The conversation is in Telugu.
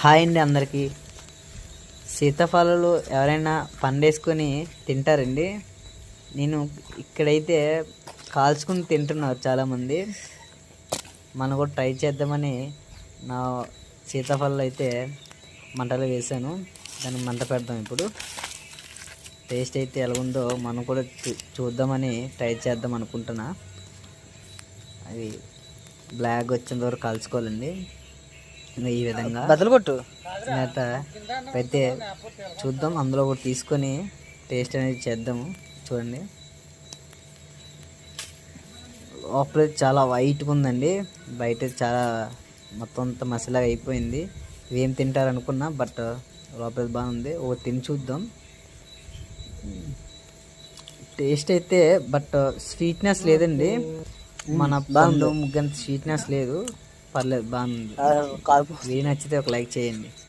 హాయ్ అండి అందరికీ. సీతాఫలాలు ఎవరైనా పండేసుకొని తింటారండి. నేను ఇక్కడైతే కాల్చుకుని తింటున్నారు చాలామంది. మనం కూడా ట్రై చేద్దామని నా సీతాఫలాలు అయితే మంటలో వేసాను. దాన్ని మంట పెడదాం. ఇప్పుడు టేస్ట్ అయితే ఎలాగుందో మనం కూడా చూద్దామని ట్రై చేద్దాం అనుకుంటున్నా. అది బ్లాక్ వచ్చేంత వరకు కాల్చుకోవాలండి. ఈ విధంగా బదలుగొట్టు తర్వాత అయితే చూద్దాం. అందులో కూడా తీసుకొని టేస్ట్ అనేది చేద్దాము. చూడండి, లోపల చాలా వైట్గా ఉందండి, బయట చాలా మొత్తం అంతా మసాలా అయిపోయింది. ఇవేం తింటారు అనుకున్నా, బట్ లోపల బాగుంది. ఒకటి తిని చూద్దాం. టేస్ట్ అయితే బట్ స్వీట్నెస్ లేదండి. మన పండు ముగ్గంత స్వీట్నెస్ లేదు. పర్లేదు, బాగుంది. వీడియో నచ్చితే ఒక లైక్ చేయండి.